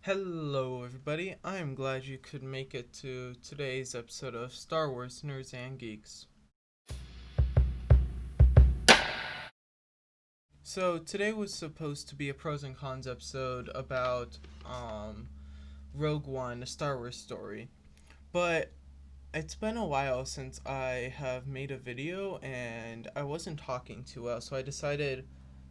Hello, everybody. I'm glad you could make it to today's episode of Star Wars Nerds and Geeks. So, today was supposed to be a pros and cons episode about Rogue One, a Star Wars story. But it's been a while since I have made a video and I wasn't talking too well, so I decided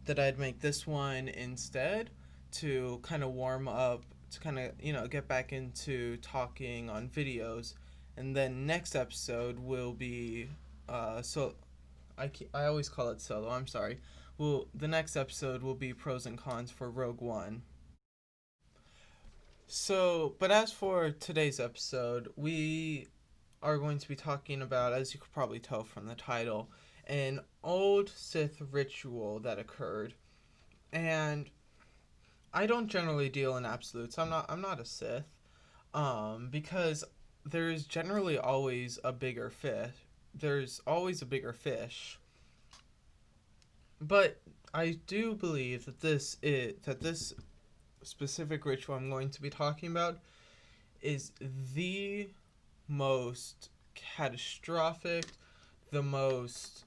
that I'd make this one instead to kind of warm up, to kind of, get back into talking on videos. And then next episode will be, I always call it solo, I'm sorry. Well, the next episode will be pros and cons for Rogue One. So, but as for today's episode, we are going to be talking about, as you could probably tell from the title, an old Sith ritual that occurred. And I don't generally deal in absolutes. I'm not a Sith. Because there's generally always a bigger fish. There's always a bigger fish. But I do believe that this specific ritual I'm going to be talking about is the most catastrophic, the most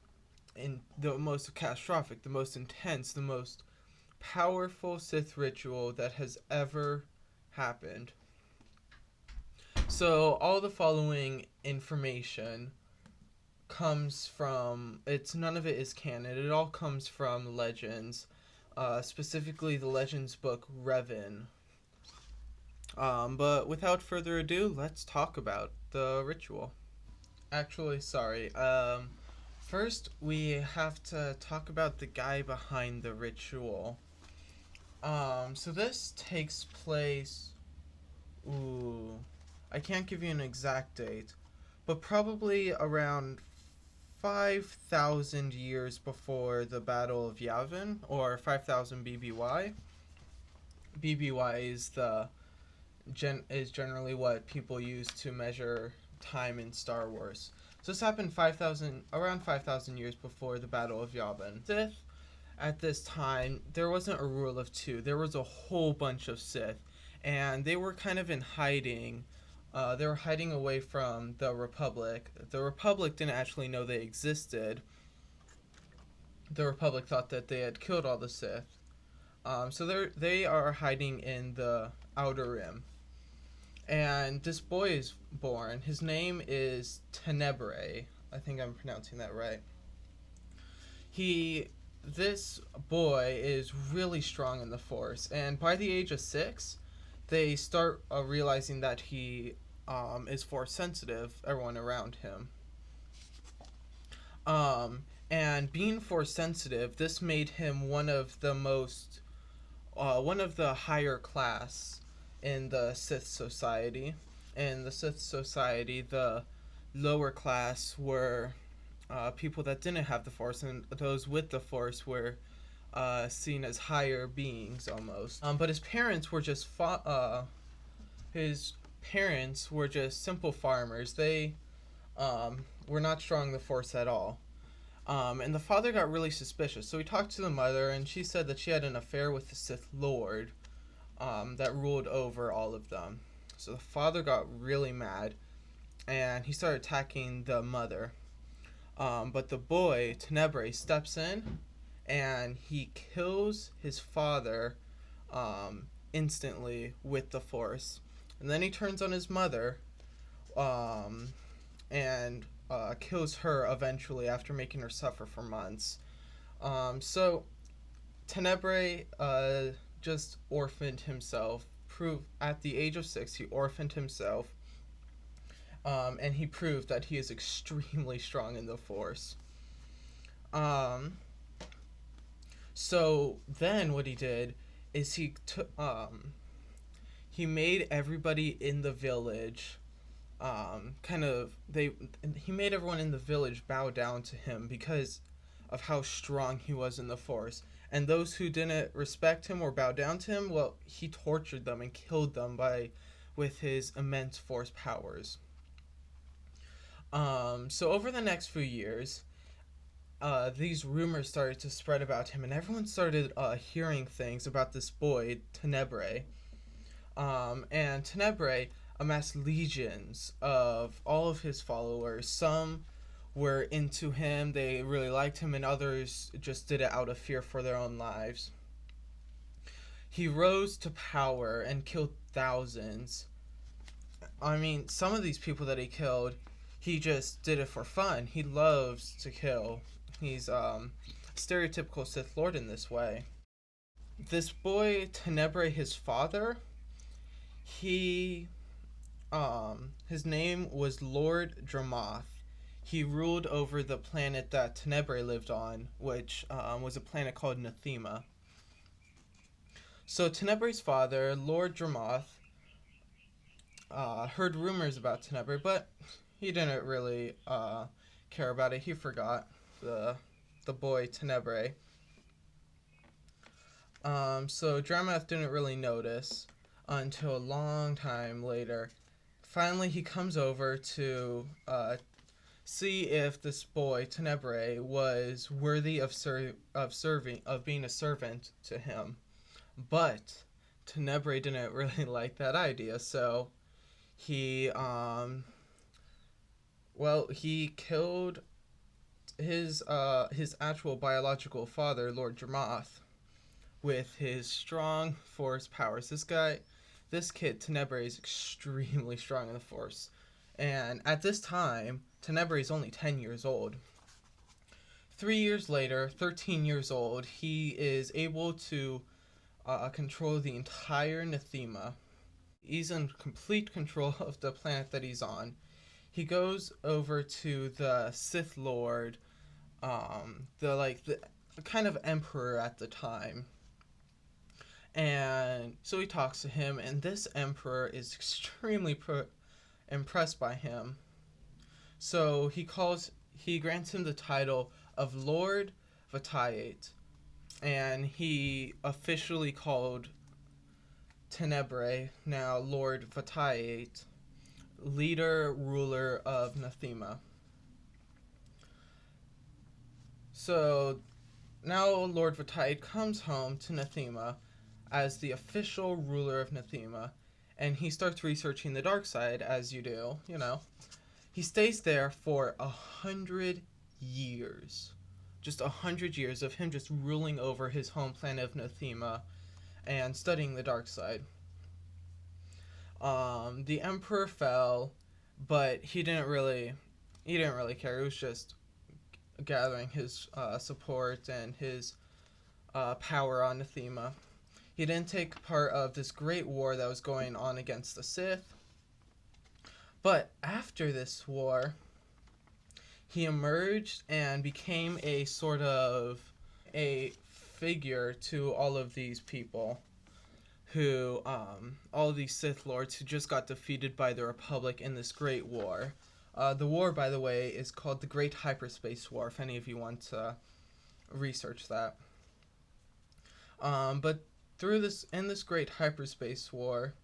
catastrophic, the most intense, the most powerful Sith ritual that has ever happened. So all the following information comes from, none of it is canon. It all comes from legends, specifically the legends book Revan. But without further ado, let's talk about the ritual. Actually, sorry. First we have to talk about the guy behind the ritual. So this takes place. I can't give you an exact date, but probably around 5,000 years before the Battle of Yavin, or 5,000 BBY. BBY is generally what people use to measure time in Star Wars. So this happened around 5,000 years before the Battle of Yavin. Sith, at this time, there wasn't a rule of two. There was a whole bunch of Sith, and they were kind of in hiding. They were hiding away from the Republic. The Republic didn't actually know they existed. The Republic thought that they had killed all the Sith. So they are hiding in the Outer Rim. And this boy is born. His name is Tenebrae. I think I'm pronouncing that right. This boy is really strong in the Force, and by the age of 6, they start realizing that he is Force sensitive. Everyone around him. And being Force sensitive, this made him one of the higher class in the Sith Society. In the Sith Society, the lower class were people that didn't have the Force, and those with the Force were seen as higher beings almost. But his parents were just simple farmers. They were not strong in the Force at all. And the father got really suspicious, so he talked to the mother, and she said that she had an affair with the Sith Lord that ruled over all of them. So the father got really mad, and he started attacking the mother. But the boy, Tenebrae, steps in, and he kills his father instantly with the Force. And then he turns on his mother and kills her eventually after making her suffer for months. So Tenebrae just orphaned himself. At the age of 6, he orphaned himself. And he proved that he is extremely strong in the Force. So then what he did is he made everybody in the village he made everyone in the village bow down to him because of how strong he was in the Force. And those who didn't respect him or bow down to him, well, he tortured them and killed them with his immense Force powers. So over the next few years, these rumors started to spread about him, and everyone started hearing things about this boy, Tenebrae. And Tenebrae amassed legions of all of his followers. Some were into him, they really liked him, and others just did it out of fear for their own lives. He rose to power and killed thousands. I mean, some of these people that he killed, he just did it for fun. He loves to kill. He's stereotypical Sith Lord in this way. This boy Tenebrae, his father, he his name was Lord Dramoth. He ruled over the planet that Tenebrae lived on, which was a planet called Nathema. So Tenebrae's father, Lord Dramoth, heard rumors about Tenebrae, but he didn't really care about it. He forgot the boy Tenebrae. So Dramoth didn't really notice until a long time later. Finally, he comes over to see if this boy Tenebrae was worthy of being a servant to him. But Tenebrae didn't really like that idea, so he killed his actual biological father, Lord Dramoth, with his strong Force powers. This kid, Tenebrae, is extremely strong in the Force. And at this time, Tenebrae is only 10 years old. 3 years later, 13 years old, he is able to control the entire Nathema. He's in complete control of the planet that he's on. He goes over to the Sith Lord, the kind of emperor at the time. And so he talks to him, and this emperor is extremely impressed by him. So he grants him the title of Lord Vatayate, and he officially called Tenebrae, now Lord Vatayate, ruler of Nathema. So now Lord Vatayate comes home to Nathema as the official ruler of Nathema, and he starts researching the dark side, as you do, you know. He stays there for 100 years. Just 100 years of him just ruling over his home planet of Nathema and studying the dark side. The emperor fell, but he didn't really care. He was just gathering his support and his power on Nathema. He didn't take part of this great war that was going on against the Sith. But after this war, he emerged and became a sort of a figure to all of these people who, all of these Sith Lords who just got defeated by the Republic in this great war. The war, by the way, is called the Great Hyperspace War, if any of you want to research that. But in this Great Hyperspace War,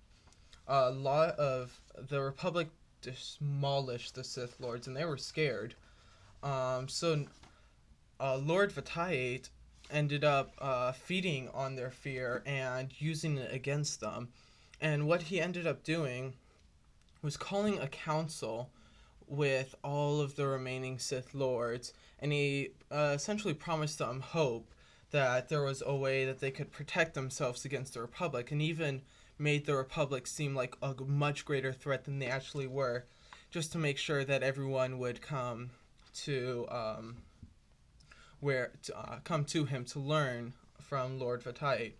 a lot of the Republic demolished the Sith Lords, and they were scared. So Lord Vatayate ended up feeding on their fear and using it against them. And what he ended up doing was calling a council with all of the remaining Sith Lords, and he essentially promised them hope that there was a way that they could protect themselves against the Republic, and even made the Republic seem like a much greater threat than they actually were, just to make sure that everyone would come to come to him to learn from Lord Vatayate.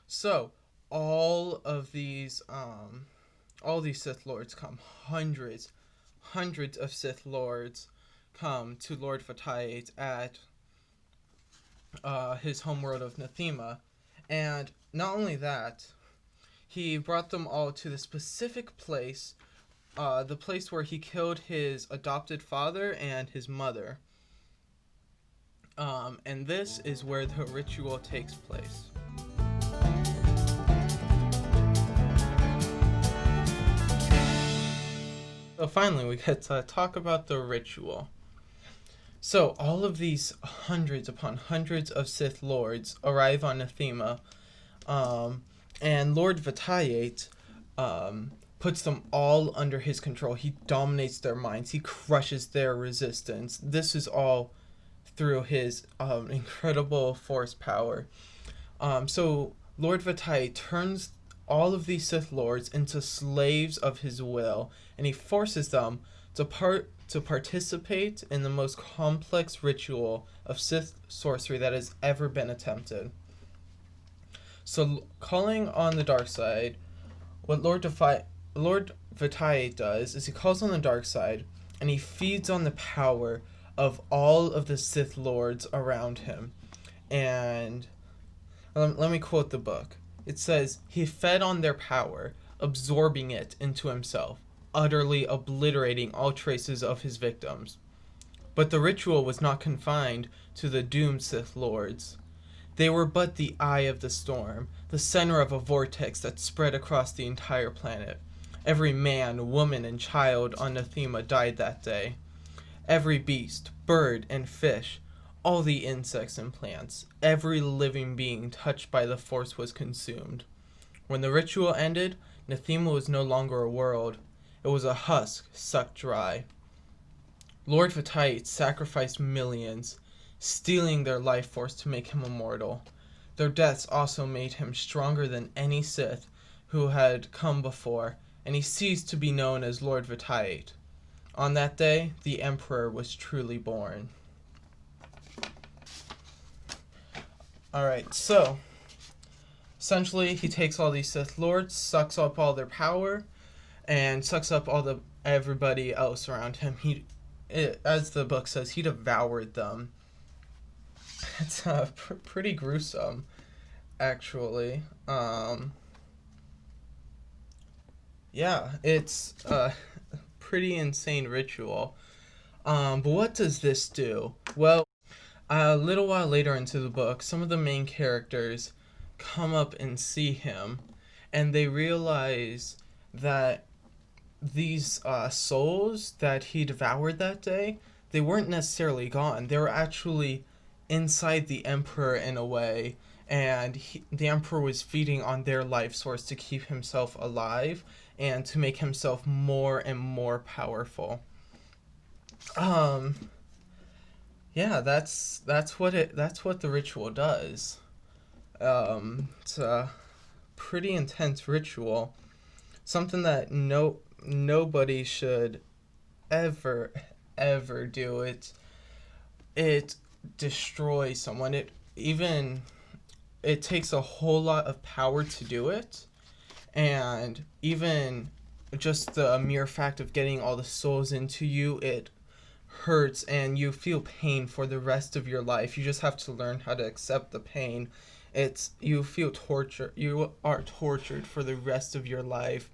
So all these Sith Lords come, hundreds of Sith Lords come to Lord Vatayate at his homeworld of Nathema, and not only that, he brought them all to the specific place, the place where he killed his adopted father and his mother. And this is where the ritual takes place. So finally, we get to talk about the ritual. So all of these hundreds upon hundreds of Sith Lords arrive on Nathema, And Lord Vitiate puts them all under his control. He dominates their minds. He crushes their resistance. This is all through his incredible force power. So Lord Vitiate turns all of these Sith Lords into slaves of his will, and he forces them to participate in the most complex ritual of Sith sorcery that has ever been attempted. So, calling on the dark side, what Lord Vitiate does is he calls on the dark side, and he feeds on the power of all of the Sith Lords around him. And let me quote the book. It says, he fed on their power, absorbing it into himself, utterly obliterating all traces of his victims. But the ritual was not confined to the doomed Sith Lords. They were but the eye of the storm, the center of a vortex that spread across the entire planet. Every man, woman, and child on Nathema died that day. Every beast, bird, and fish, all the insects and plants, every living being touched by the force was consumed. When the ritual ended, Nathema was no longer a world. It was a husk sucked dry. Lord Vitiate sacrificed millions, stealing their life force to make him immortal. Their deaths also made him stronger than any Sith who had come before, and he ceased to be known as Lord Vitiate. On that day, the Emperor was truly born. Alright, so essentially he takes all these Sith Lords, sucks up all their power, and sucks up everybody else around him. As the book says, he devoured them. It's pretty gruesome, actually. Yeah, it's a pretty insane ritual. But what does this do? Well, a little while later into the book, some of the main characters come up and see him, and they realize that these souls that he devoured that day, they weren't necessarily gone. They were actually inside the Emperor in a way, and the Emperor was feeding on their life source to keep himself alive and to make himself more and more powerful. Yeah, that's what the ritual does. It's a pretty intense ritual, something that nobody should ever do. It destroys someone. It takes a whole lot of power to do it, and even just the mere fact of getting all the souls into you, it hurts and you feel pain for the rest of your life. You just have to learn how to accept the pain. You feel torture. You are tortured for the rest of your life.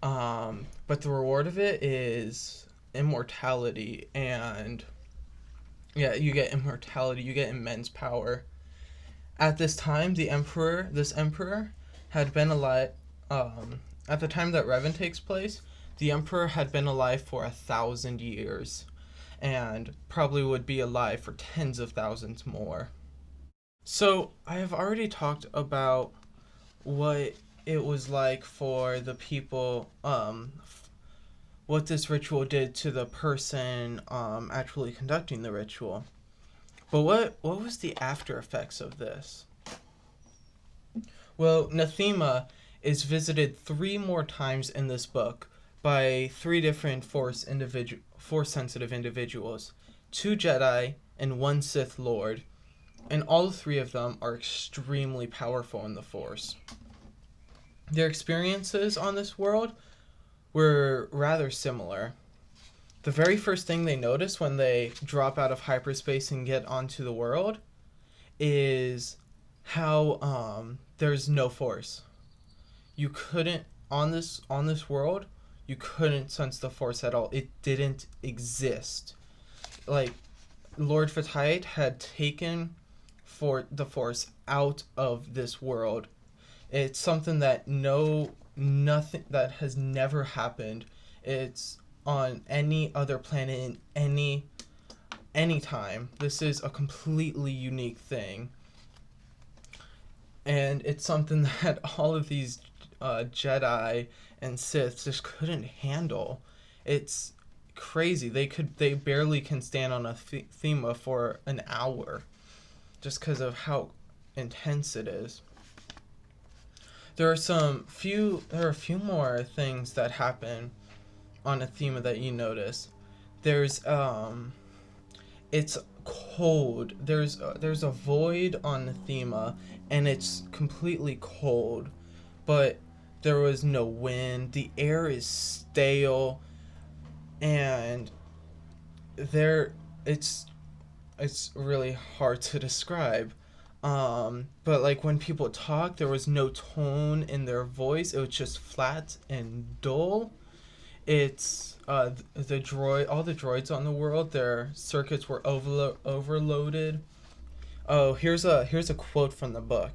But the reward of it is immortality, and yeah, you get immortality, you get immense power. At this time, this emperor had been alive, at the time that Revan takes place, the Emperor had been alive for 1,000 years, and probably would be alive for tens of thousands more. So, I have already talked about what it was like for the people, what this ritual did to the person actually conducting the ritual. But what was the after effects of this? Well, Nathema is visited 3 more times in this book by 3 different Force-sensitive individuals, 2 Jedi and 1 Sith Lord, and all 3 of them are extremely powerful in the Force. Their experiences on this world were rather similar. The very first thing they notice when they drop out of hyperspace and get onto the world is how there's no Force. You couldn't on this world, you couldn't sense the Force at all. It didn't exist. Like, Lord Vitiate had taken the Force out of this world. It's something that nothing that has never happened. It's on any other planet in any time. This is a completely unique thing. And it's something that all of these Jedi and Sith just couldn't handle. It's crazy. They barely can stand on a thema for an hour, just because of how intense it is. There are a few more things that happen on a thema that you notice. There's it's cold. There's a void on the thema, and it's completely cold, but there was no wind. The air is stale, and there it's really hard to describe. But like when people talk, there was no tone in their voice. It was just flat and dull. It's all the droids on the world, their circuits were overloaded. Oh, here's a quote from the book.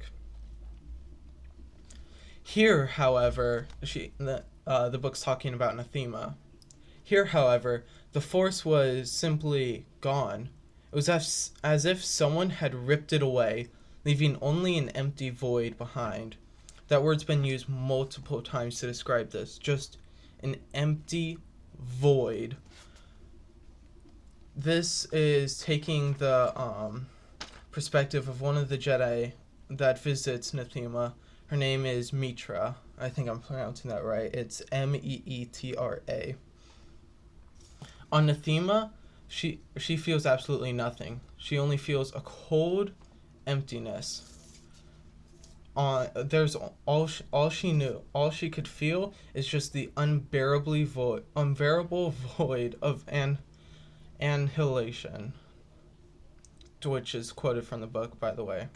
Here, however, the book's talking about Nathema. Here, however, the force was simply gone. It was as if someone had ripped it away, leaving only an empty void behind. That word's been used multiple times to describe this. Just an empty void. This is taking the perspective of one of the Jedi that visits Nathema. Her name is Mitra. I think I'm pronouncing that right. It's Meetra. On Nathema, she feels absolutely nothing. She only feels a cold emptiness. There's all she knew. All she could feel is just the unbearable void of annihilation, which is quoted from the book, by the way.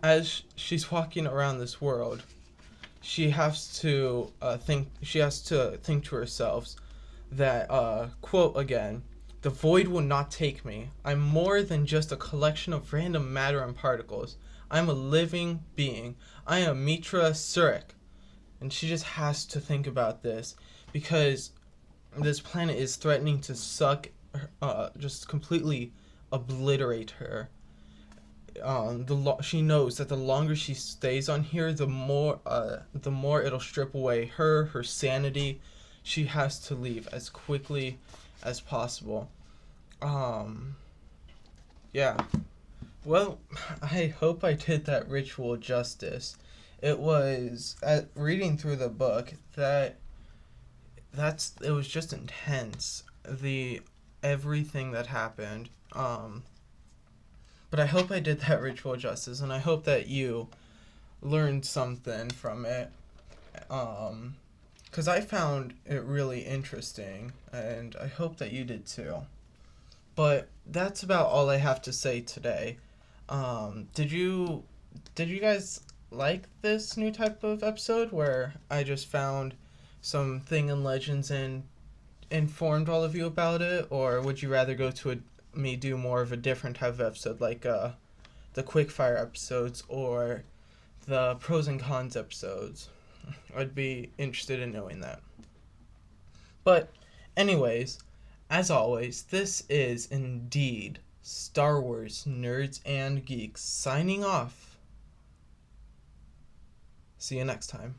As she's walking around this world, she has to think. She has to think to herself that quote again. The void will not take me. I'm more than just a collection of random matter and particles. I'm a living being. I am Mitra Surik. And she just has to think about this because this planet is threatening to just completely obliterate her. She knows that the longer she stays on here, the more it'll strip away her sanity. She has to leave as quickly as possible. Yeah. Well, I hope I did that ritual justice. It was reading through the book it was just intense. Everything that happened. But I hope I did that ritual justice, and I hope that you learned something from it. Because I found it really interesting, and I hope that you did too. But that's about all I have to say today. Did you guys like this new type of episode where I just found something in Legends and informed all of you about it, or would you rather go to me do more of a different type of episode, like the quickfire episodes or the pros and cons episodes? I'd be interested in knowing that. But anyways, as always, this is indeed Star Wars Nerds and Geeks signing off. See you next time.